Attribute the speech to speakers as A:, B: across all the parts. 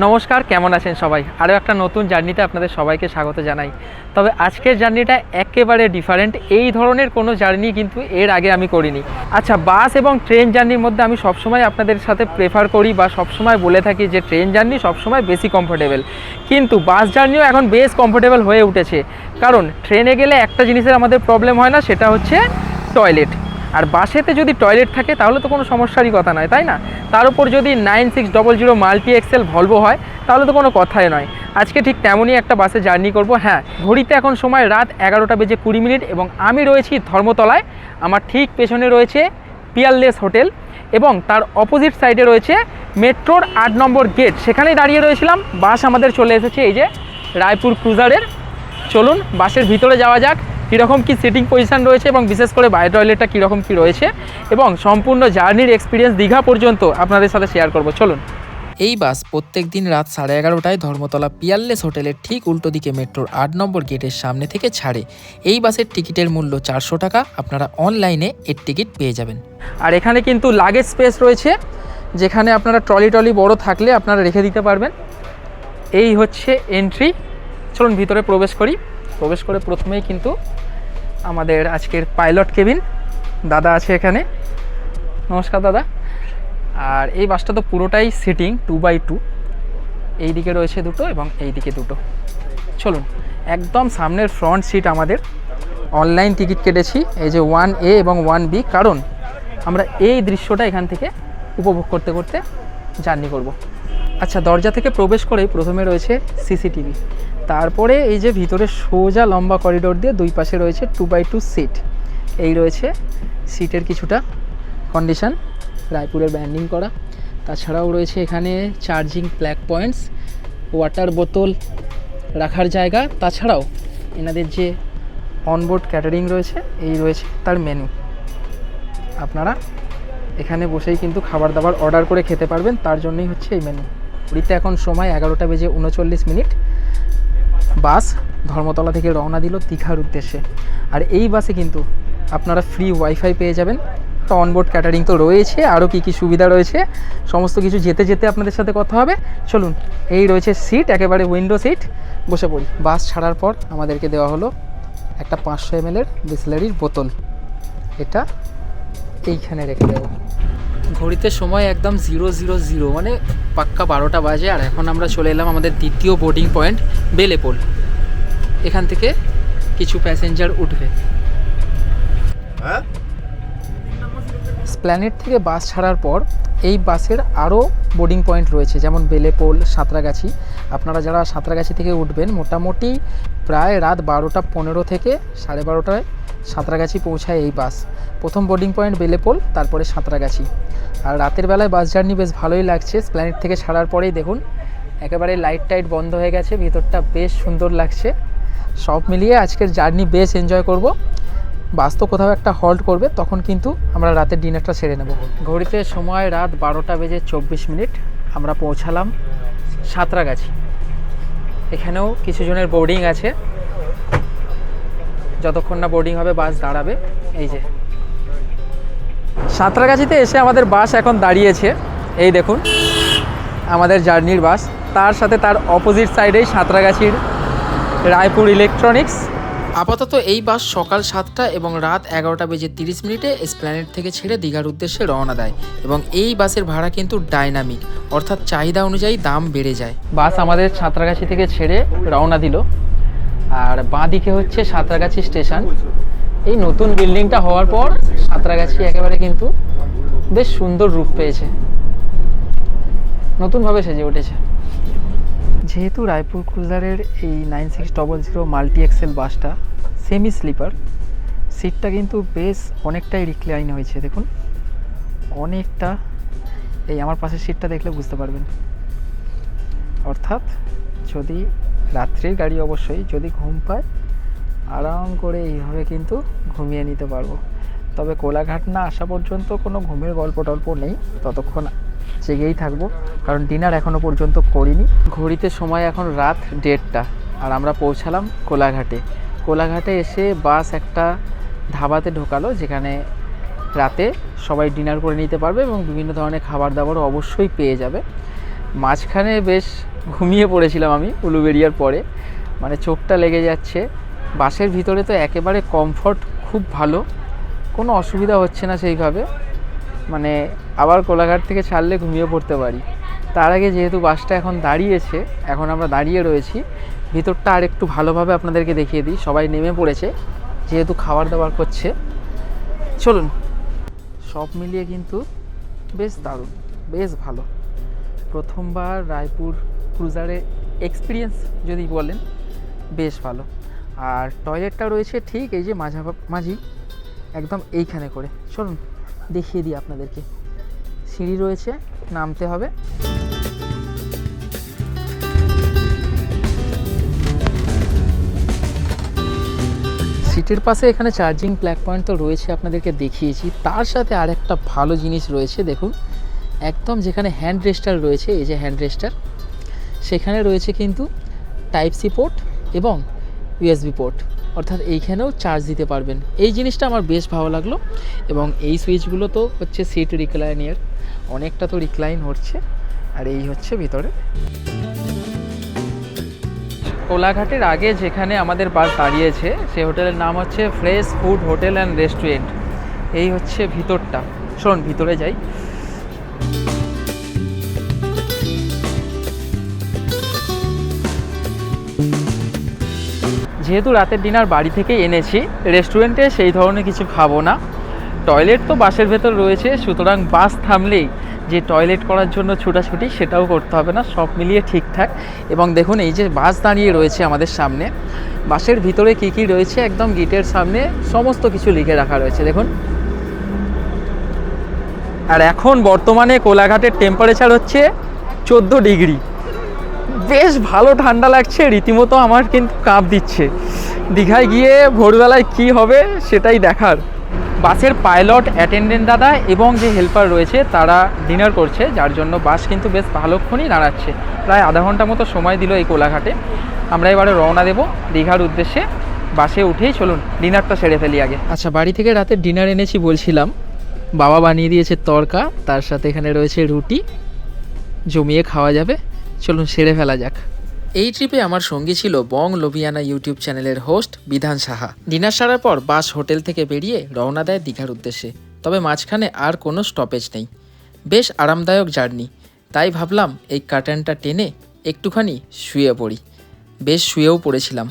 A: নমস্কার, কেমন আছেন সবাই? আরও একটা নতুন জার্নিতে আপনাদের সবাইকে স্বাগত জানাই। তবে আজকের জার্নিটা একেবারে ডিফারেন্ট। এই ধরনের কোনো জার্নি কিন্তু এর আগে আমি করিনি। আচ্ছা, বাস এবং ট্রেন জার্নির মধ্যে আমি সবসময় আপনাদের সাথে প্রেফার করি বা সবসময় বলে থাকি যে ট্রেন জার্নি সবসময় বেশি কমফোর্টেবল, কিন্তু বাস জার্নিও এখন বেশ কমফোর্টেবল হয়ে উঠেছে। কারণ ট্রেনে গেলে একটা জিনিসের আমাদের প্রবলেম হয় না, সেটা হচ্ছে টয়লেট। আর বাসেতে যদি টয়লেট থাকে তাহলে তো কোনো সমস্যারই কথা নয়, তাই না? তার উপর যদি 9600 মাল্টি এক্সেল ভলভো হয় তাহলে তো কোনো কথাই নয়। আজকে ঠিক তেমনই একটা বাসে জার্নি করব। হ্যাঁ, ঘড়িতে এখন সময় রাত 11:20 এবং আমি রয়েছি ধর্মতলায়। আমার ঠিক পেছনে রয়েছে পিয়ারলেস হোটেল এবং তার অপোজিট সাইডে রয়েছে মেট্রোর 8 নম্বর গেট। সেখানেই দাঁড়িয়ে রয়েছিলাম। বাস আমাদের চলে এসেছে এই যে রায়পুর ক্রুজারের। চলুন বাসের ভিতরে যাওয়া যাক, কীরকম কী সিটিং পজিশান রয়েছে এবং বিশেষ করে বাই টয়লেটটা কীরকম কী রয়েছে এবং সম্পূর্ণ জার্নির এক্সপিরিয়েন্স দীঘা পর্যন্ত আপনাদের সাথে শেয়ার করব। চলুন।
B: এই বাস প্রত্যেক দিন রাত 11:30টায় ধর্মতলা পিয়ারলেস হোটেলের ঠিক উল্টো দিকে মেট্রোর 8 নম্বর গেটের সামনে থেকে ছাড়ে। এই বাসের টিকিটের মূল্য 400 টাকা। আপনারা অনলাইনে এর টিকিট পেয়ে যাবেন।
A: আর এখানে কিন্তু লাগেজ স্পেস রয়েছে, যেখানে আপনারা ট্রলি বড় থাকলে আপনারা রেখে দিতে পারবেন। এই হচ্ছে এন্ট্রি। চলুন ভিতরে প্রবেশ করি। প্রবেশ করে প্রথমেই কিন্তু আমাদের আজকের পাইলট কেবিন দাদা আছে এখানে। নমস্কার দাদা। আর এই বাসটা তো পুরোটাই সিটিং 2x2। এই দিকে রয়েছে দুটো এবং এই দিকে দুটো। চলুন, একদম সামনের ফ্রন্ট সিট আমাদের। অনলাইন টিকিট কেটেছি এই যে 1A এবং 1B, কারণ আমরা এই দৃশ্যটা এখান থেকে উপভোগ করতে করতে জার্নি করব। আচ্ছা, দরজা থেকে প্রবেশ করেই প্রথমে রয়েছে সিসিটিভি। তারপরে এই যে ভিতরে সোজা লম্বা করিডোর দিয়ে দুই পাশে রয়েছে 2x2 সিট। এই রয়েছে সিটের কিছুটা কন্ডিশন, রায়পুরের ব্র্যান্ডিং করা। তাছাড়াও রয়েছে এখানে চার্জিং প্লাগ পয়েন্টস, ওয়াটার বোতল রাখার জায়গা। তাছাড়াও এনাদের যে অনবোর্ড ক্যাটারিং রয়েছে, এই রয়েছে তার মেনু। আপনারা এখানে বসেই কিন্তু খাবার দাবার অর্ডার করে খেতে পারবেন, তার জন্যই হচ্ছে এই মেনু। পুরীতে এখন সময় 11:39। বাস ধর্মতলা থেকে রওনা দিল দীঘার উদ্দেশ্যে। আর এই বাসে কিন্তু আপনারা ফ্রি ওয়াইফাই পেয়ে যাবেন। তো অনবোর্ড ক্যাটারিং তো রয়েছে, আরও কী কী সুবিধা রয়েছে সমস্ত কিছু যেতে যেতে আপনাদের সাথে কথা হবে। চলুন, এই রয়েছে সিট, একেবারে উইন্ডো সিট। বসে পড়ি। বাস ছাড়ার পর আমাদেরকে দেওয়া হলো একটা 500 ml বিসলারির বোতল। এটা এইখানে রেখে দেবো। ঘড়িতে সময় একদম 0:00, মানে পাক্কা 12টা বাজে। আর এখন আমরা চলে এলাম আমাদের দ্বিতীয় বোর্ডিং পয়েন্ট বেলেপোল। এখান থেকে কিছু প্যাসেঞ্জার উঠবে। স্প্ল্যানেড থেকে বাস ছাড়ার পর এই বাসের আরও বোর্ডিং পয়েন্ট রয়েছে, যেমন বেলেপোল, সাঁতরাগাছি। আপনারা যারা সাঁতরাগাছি থেকে উঠবেন, মোটামুটি প্রায় রাত 12:15 থেকে 12:30টায় সাঁতরাগাছি পৌঁছায় এই বাস। প্রথম বোর্ডিং পয়েন্ট বেলেপোল, তারপরে সাঁতরাগাছি। আর রাতের বেলায় বাস জার্নি বেশ ভালোই লাগছে। স্প্ল্যানেড থেকে ছাড়ার পরেই দেখুন একেবারে লাইট টাইট বন্ধ হয়ে গেছে, ভিতরটা বেশ সুন্দর লাগছে। সব মিলিয়ে আজকের জার্নি বেশ এনজয় করব। বাস তো কোথাও একটা হল্ট করবে, তখন কিন্তু আমরা রাতের ডিনারটা সেরে নেব। ঘড়িতে সময় রাত 12:24। আমরা পৌঁছালাম সাঁতরাগাছি। এখানেও কিছু জনের বোর্ডিং আছে, যতক্ষণ না বোর্ডিং হবে বাস দাঁড়াবে। এই যে সাঁতরাগাছিতে এসে আমাদের বাস এখন দাঁড়িয়েছে। এই দেখুন আমাদের জার্নির বাস। তার সাথে তার অপোজিট সাইডেই সাঁতরাগাছির রায়পুর ইলেকট্রনিক্স।
B: আপাতত এই বাস সকাল 7টা এবং রাত 11:30 এসপ্ল্যানেড থেকে ছেড়ে দীঘার উদ্দেশ্যে রওনা দেয়। এবং এই বাসের ভাড়া কিন্তু ডাইনামিক, অর্থাৎ চাহিদা অনুযায়ী দাম বেড়ে যায়।
A: বাস আমাদের সাঁতরাগাছি থেকে ছেড়ে রওনা দিল। আর বাঁ দিকে হচ্ছে সাঁতরাগাছি স্টেশন। এই নতুন বিল্ডিংটা হওয়ার পর সাঁতরাগাছি একেবারে কিন্তু বেশ সুন্দর রূপ পেয়েছে, নতুনভাবে সেজে উঠেছে। যেহেতু রায়পুর ক্রুজারের এই 9600 মাল্টি এক্সেল বাসটা সেমি স্লিপার, সিটটা কিন্তু বেশ অনেকটাই রিক্লাইন হয়েছে। দেখুন অনেকটা, এই আমার পাশের সিটটা দেখলে বুঝতে পারবেন। অর্থাৎ যদি রাত্রির গাড়ি, অবশ্যই যদি ঘুম পায় আরাম করে এইভাবে কিন্তু ঘুমিয়ে নিতে পারবো। তবে কোলাঘাট না আসা পর্যন্ত কোনো ঘুমের গল্প টল্প নেই, ততক্ষণ জেগেই থাকবো, কারণ ডিনার এখনও পর্যন্ত করিনি। ঘড়িতে সময় এখন রাত 1:30 আর আমরা পৌঁছালাম কোলাঘাটে। কোলাঘাটে এসে বাস একটা ধাবাতে ঢোকালো, যেখানে রাতে সবাই ডিনার করে নিতে পারবে এবং বিভিন্ন ধরনের খাবার দাবারও অবশ্যই পেয়ে যাবে। মাঝখানে বেশ ঘুমিয়ে পড়েছিলাম আমি উলুবেরিয়ার পরে, মানে চোখটা লেগে যাচ্ছে। বাসের ভিতরে তো একেবারে কমফর্ট খুব ভালো, কোনো অসুবিধা হচ্ছে না সেইভাবে, মানে আবার কোলাঘাট থেকে ছাড়লে ঘুমিয়ে পড়তে পারি। তার আগে যেহেতু বাসটা এখন দাঁড়িয়েছে, এখন আমরা দাঁড়িয়ে রয়েছি, ভিতরটা আর একটু ভালোভাবে আপনাদেরকে দেখিয়ে দিই। সবাই নেমে পড়েছে যেহেতু খাবার দাবার করছে। চলুন, সব মিলিয়ে কিন্তু বেশ দারুণ, বেশ ভালো। প্রথমবার রায়পুর ক্রুজারে এক্সপিরিয়েন্স যদি বলেন, বেশ ভালো। আর টয়লেটটা রয়েছে ঠিক এই যে মাঝামাঝি একদম এইখানে করে। চলুন দেখিয়ে দিই আপনাদেরকে। সিঁড়ি রয়েছে, নামতে হবে। সিটের পাশে এখানে চার্জিং প্লাগ পয়েন্ট তো রয়েছে, আপনাদেরকে দেখিয়েছি। তার সাথে আর একটা ভালো জিনিস রয়েছে, দেখুন একদম যেখানে হ্যান্ড রেস্টার রয়েছে, এই যে হ্যান্ড রেস্টার, সেখানে রয়েছে কিন্তু টাইপ সি পোর্ট এবং ইউএসবি পোর্ট, অর্থাৎ এইখানেও চার্জ দিতে পারবেন। এই জিনিসটা আমার বেশ ভালো লাগলো। এবং এই সুইচগুলো তো হচ্ছে সিট রিক্লাইনের, অনেকটা তো রিক্লাইন হচ্ছে। আর এই হচ্ছে ভিতরে। কোলাঘাটের আগে যেখানে আমাদের বাস দাঁড়িয়েছে সেই হোটেলের নাম হচ্ছে fresh food hotel and restaurant. এই হচ্ছে ভিতরটা। শোন ভিতরে যাই। যেহেতু রাতের ডিনার বাড়ি থেকেই এনেছি, রেস্টুরেন্টে সেই ধরনের কিছু খাবো না। টয়লেট তো বাসের ভেতর রয়েছে, সুতরাং বাস থামলেই যে টয়লেট করার জন্য ছুটাছুটি সেটাও করতে হবে না, সব মিলিয়ে ঠিকঠাক। এবং দেখুন এই যে বাস দাঁড়িয়ে রয়েছে আমাদের সামনে, বাসের ভিতরে কি কি রয়েছে একদম গেটের সামনে সমস্ত কিছু লিখে রাখা রয়েছে দেখুন। আর এখন বর্তমানে কোলাঘাটের টেম্পারেচার হচ্ছে 14 ডিগ্রি, বেশ ভালো ঠান্ডা লাগছে রীতিমতো। আমার কিন্তু কাঁপ দিচ্ছে। দীঘায় গিয়ে ভোরবেলায় কি হবে সেটাই দেখার। বাসের পাইলট, অ্যাটেন্ডেন্ট দাদা এবং যে হেল্পার রয়েছে তারা ডিনার করছে, যার জন্য বাস কিন্তু বেশ ভালোক্ষণই দাঁড়াচ্ছে। প্রায় আধা ঘন্টা মতো সময় দিল এই কোলাঘাটে। আমরা এবারে রওনা দেব দীঘার উদ্দেশ্যে। বাসে উঠেই চলুন ডিনারটা সেরে ফেলি আগে। আচ্ছা, বাড়ি থেকে রাতের ডিনার এনেছি বলছিলাম, বাবা বানিয়ে দিয়েছে তড়কা, তার সাথে এখানে রয়েছে রুটি, জমিয়ে খাওয়া যাবে। চলুন সেরে ফেলা যাক।
B: এই ট্রিপে আমার সঙ্গী ছিল বং লোভিয়ানা ইউটিউব চ্যানেলের হোস্ট বিধান সাহা। ডিনার সারার পর বাস হোটেল থেকে বেরিয়ে রওনা দেয় দীঘার উদ্দেশ্যে। তবে মাঝখানে আর কোনো স্টপেজ নেই। বেশ আরামদায়ক জার্নি, তাই ভাবলাম এই কার্টেনটা টেনে একটুখানি শুয়ে পড়ি। বেশ শুয়েও পড়েছিলাম।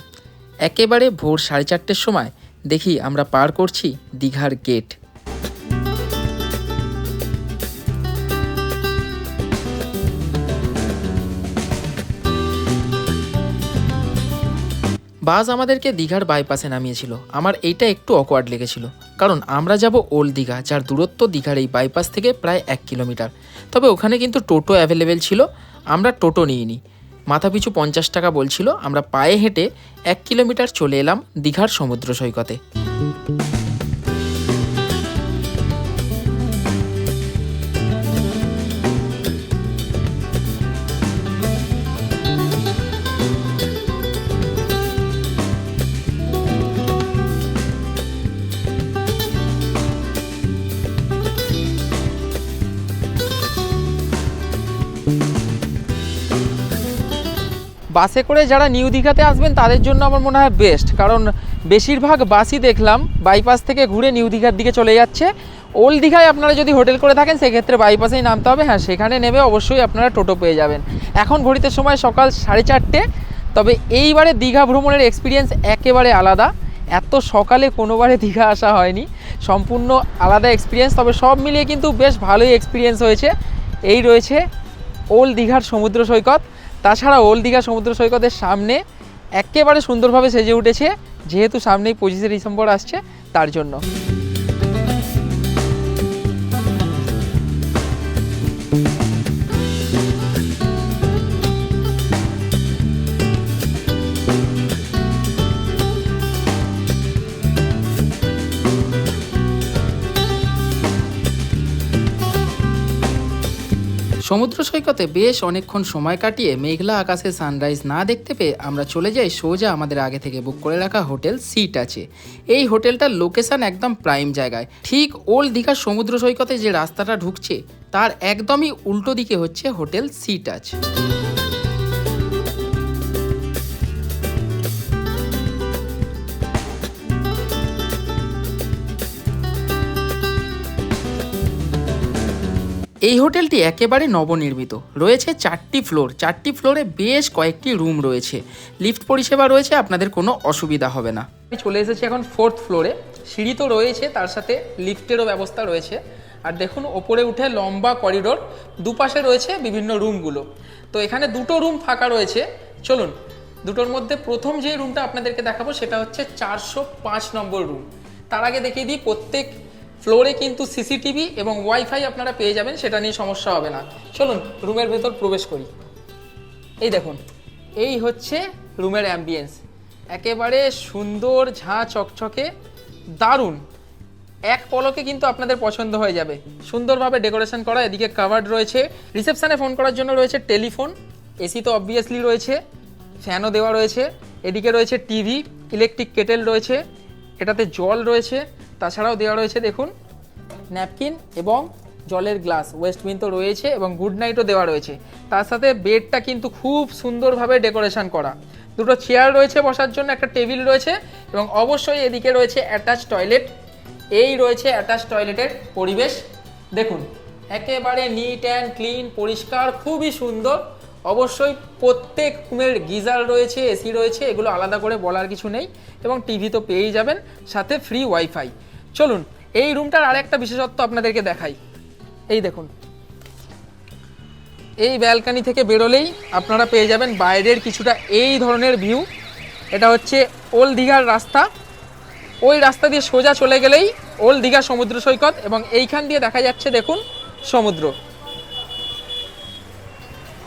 B: একেবারে ভোর 4:30 সময় দেখি আমরা পার করছি দীঘার গেট। বাস আমাদেরকে দীঘার বাইপাসে নামিয়েছিল। আমার এইটা একটু অকওয়ার্ড লেগেছিল, কারণ আমরা যাব ওল্ড দীঘা, যার দূরত্ব দীঘার এই বাইপাস থেকে প্রায় 1 কিলোমিটার। তবে ওখানে কিন্তু টোটো অ্যাভেলেবেল ছিল, আমরা টোটো নিইনি। মাথাপিছু 50 টাকা বলছিল। আমরা পায়ে হেঁটে 1 কিলোমিটার চলে এলাম দীঘার সমুদ্র সৈকতে।
A: বাসে করে যারা নিউ দীঘাতে আসবেন তাদের জন্য আমার মনে হয় বেস্ট, কারণ বেশিরভাগ বাসই দেখলাম বাইপাস থেকে ঘুরে নিউ দীঘার দিকে চলে যাচ্ছে। ওল্ড দীঘায় আপনারা যদি হোটেল করে থাকেন সেক্ষেত্রে বাইপাসেই নামতে হবে। হ্যাঁ, সেখানে নেমে অবশ্যই আপনারা টোটো পেয়ে যাবেন। এখন ঘড়িতে সময় সকাল 4:30। তবে এইবারে দীঘা ভ্রমণের এক্সপিরিয়েন্স একেবারে আলাদা। এত সকালে কোনোবারে দীঘা আসা হয়নি, সম্পূর্ণ আলাদা এক্সপিরিয়েন্স। তবে সব মিলিয়ে কিন্তু বেশ ভালোই এক্সপিরিয়েন্স হয়েছে। এই রয়েছে ওল্ড দীঘার সমুদ্র সৈকত। তাছাড়া ওল্ড দীঘা সমুদ্র সৈকতের সামনে একেবারে সুন্দরভাবে সেজে উঠেছে, যেহেতু সামনেই 25শে ডিসেম্বর আসছে তার জন্য।
B: সমুদ্র সৈকতে বেশ অনেকক্ষণ সময় কাটিয়ে মেঘলা আকাশে সানরাইজ না দেখতে পেয়ে আমরা চলে যাই সোজা আমাদের আগে থেকে বুক করে রাখা হোটেল সি টাচে। এই হোটেলটার লোকেশন একদম প্রাইম জায়গায়, ঠিক ওল্ড দীঘার সমুদ্র সৈকতে যে রাস্তাটা ঢুকছে তার একদমই উল্টো দিকে হচ্ছে হোটেল সি টাচ। এই হোটেলটি একেবারে নবনির্মিত, রয়েছে 4টি ফ্লোর, 4টি ফ্লোরে বেশ কয়েকটি রুম রয়েছে, লিফট পরিষেবা রয়েছে, আপনাদের কোনো অসুবিধা হবে না।
A: আমি চলে এসেছি এখন 4th ফ্লোরে, সিঁড়ি তো রয়েছে, তার সাথে লিফটেরও ব্যবস্থা রয়েছে। আর দেখুন ওপরে উঠে লম্বা করিডোর, দুপাশে রয়েছে বিভিন্ন রুমগুলো। তো এখানে দুটো রুম ফাঁকা রয়েছে, চলুন দুটোর মধ্যে প্রথম যে রুমটা আপনাদেরকে দেখাবো সেটা হচ্ছে 405 নম্বর রুম। তার আগে দেখিয়ে দিই, প্রত্যেক ফ্লোরে কিন্তু সিসিটিভি এবং ওয়াইফাই আপনারা পেয়ে যাবেন, সেটা নিয়ে সমস্যা হবে না। চলুন রুমের ভেতর প্রবেশ করি। এই দেখুন, এই হচ্ছে রুমের অ্যাম্বিয়েন্স, একেবারে সুন্দর, ঝাঁ চকচকে, দারুণ, এক পলকে কিন্তু আপনাদের পছন্দ হয়ে যাবে। সুন্দরভাবে ডেকোরেশন করা, এদিকে কাভার্ড রয়েছে, রিসেপশানে ফোন করার জন্য রয়েছে টেলিফোন, এসি তো অবভিয়াসলি রয়েছে, ফ্যানও দেওয়া রয়েছে, এদিকে রয়েছে টিভি, ইলেকট্রিক কেটেল রয়েছে, এটাতে জল রয়েছে, তাছাড়াও দেওয়া রয়েছে দেখুন ন্যাপকিন এবং জলের গ্লাস, ওয়েস্টবিন তো রয়েছে এবং গুড নাইটও দেওয়া রয়েছে। তার সাথে বেডটা কিন্তু খুব সুন্দরভাবে ডেকোরেশন করা, দুটো চেয়ার রয়েছে বসার জন্য, একটা টেবিল রয়েছে এবং অবশ্যই এদিকে রয়েছে অ্যাটাচ টয়লেট। এই রয়েছে অ্যাটাচ টয়লেটের পরিবেশ, দেখুন একেবারে নিট অ্যান্ড ক্লিন, পরিষ্কার, খুবই সুন্দর। অবশ্যই প্রত্যেক রুমের গিজার রয়েছে, এসি রয়েছে, এগুলো আলাদা করে বলার কিছু নেই, এবং টিভি তো পেয়েই যাবেন, সাথে ফ্রি ওয়াইফাই। চলুন এই রুমটার আর একটা বিশেষত্ব আপনাদেরকে দেখাই। এই দেখুন, এই ব্যালকনি থেকে বেরোলেই আপনারা পেয়ে যাবেন বাইরের কিছুটা এই ধরনের ভিউ। এটা হচ্ছে ওল্ড দীঘার রাস্তা, ওই রাস্তা দিয়ে সোজা চলে গেলেই ওল্ড দীঘা সমুদ্র সৈকত, এবং এইখান দিয়ে দেখা যাচ্ছে দেখুন সমুদ্র।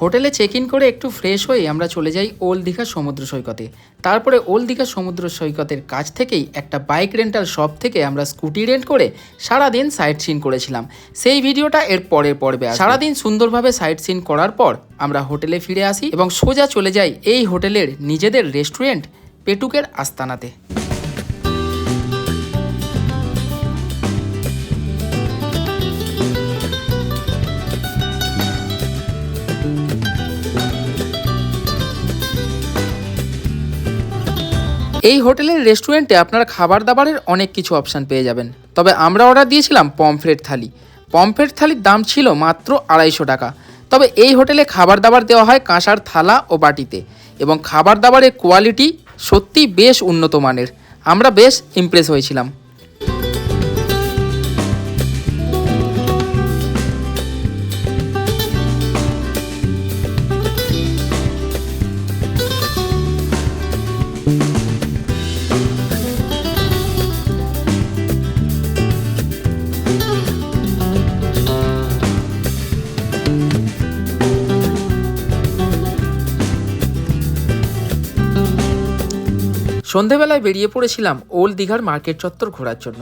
B: হোটেলে চেক ইন করে একটু ফ্রেশ হয়ে আমরা চলে যাই ওল্ড দীঘা সমুদ্র সৈকতে। তারপরে ওল্ড দীঘা সমুদ্র সৈকতের কাছ থেকেই একটা বাইক রেন্টাল শপ থেকে আমরা স্কুটি রেন্ট করে সারাদিন সাইট সিন করেছিলাম, সেই ভিডিওটা এর পরের পর্বে আসবে। সারাদিন সুন্দরভাবে সাইট সিন করার পর আমরা হোটেলে ফিরে আসি এবং সোজা চলে যাই এই হোটেলের নিজেদের রেস্টুরেন্ট পেটুকের আস্তানাতে। এই হোটেলের রেস্টুরেন্টে আপনারা খাবার দাবারের অনেক কিছু অপশান পেয়ে যাবেন, তবে আমরা অর্ডার দিয়েছিলাম পমফ্রেট থালি। পমফ্রেট থালির দাম ছিল মাত্র 250 টাকা। তবে এই হোটেলে খাবার দাবার দেওয়া হয় কাঁসার থালা ও বাটিতে, এবং খাবার দাবারের কোয়ালিটি সত্যি বেশ উন্নত মানের, আমরা বেশ ইমপ্রেস হয়েছিলাম। সন্ধেবেলায় বেরিয়ে পড়েছিলাম ওল্ড দীঘার মার্কেট চত্বর ঘোরার জন্য।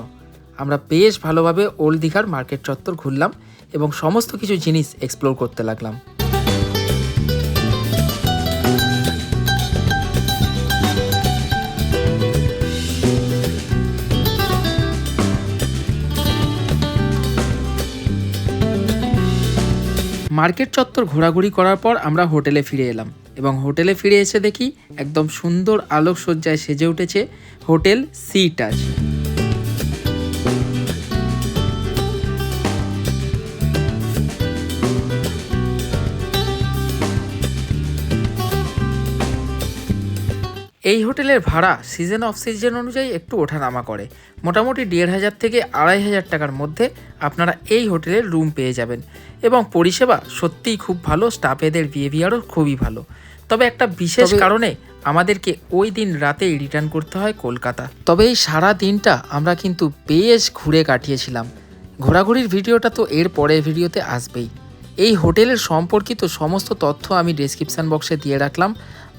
B: আমরা বেশ ভালোভাবে ওল্ড দীঘার মার্কেট চত্বর ঘুরলাম এবং সমস্ত কিছু জিনিস এক্সপ্লোর করতে লাগলাম। মার্কেট চত্বর ঘোরাঘুরি করার পর আমরা হোটেলে ফিরে এলাম, এবং হোটেলে ফিরে এসে দেখি একদম সুন্দর আলোকসজ্জায় সেজে উঠেছে হোটেল সি টাচ। এই হোটেলের ভাড়া সিজন অফ সিজন অনুযায়ী একটু ওঠানামা করে, মোটামুটি 1500 থেকে 2500 টাকার মধ্যে আপনারা এই হোটেলের রুম পেয়ে যাবেন, এবং পরিষেবা সত্যিই খুব ভালো, স্টাফেদের বিহেভিয়ারও খুবই ভালো। তবে একটা বিশেষ কারণে আমাদেরকে ওই দিন রাতেই রিটার্ন করতে হয় কলকাতা। তবে এই সারা দিনটা আমরা কিন্তু বেশ ঘুরে কাটিয়েছিলাম। ঘোরাঘুরির ভিডিওটা তো এর পরের ভিডিওতে আসবেই। এই হোটেলের সম্পর্কিত সমস্ত তথ্য আমি ডেসক্রিপশান বক্সে দিয়ে রাখলাম,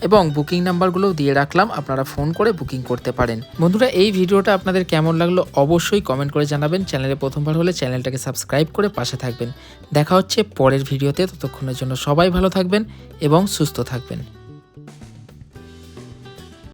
B: এবং বুকিং নাম্বারগুলোও দিয়ে রাখলাম, আপনারা ফোন করে বুকিং করতে পারেন। বন্ধুরা, এই ভিডিওটা আপনাদের কেমন লাগলো অবশ্যই কমেন্ট করে জানাবেন। চ্যানেলে প্রথমবার হলে চ্যানেলটাকে সাবস্ক্রাইব করে পাশে থাকবেন। দেখা হচ্ছে পরের ভিডিওতে, ততক্ষণের জন্য সবাই ভালো থাকবেন এবং সুস্থ থাকবেন।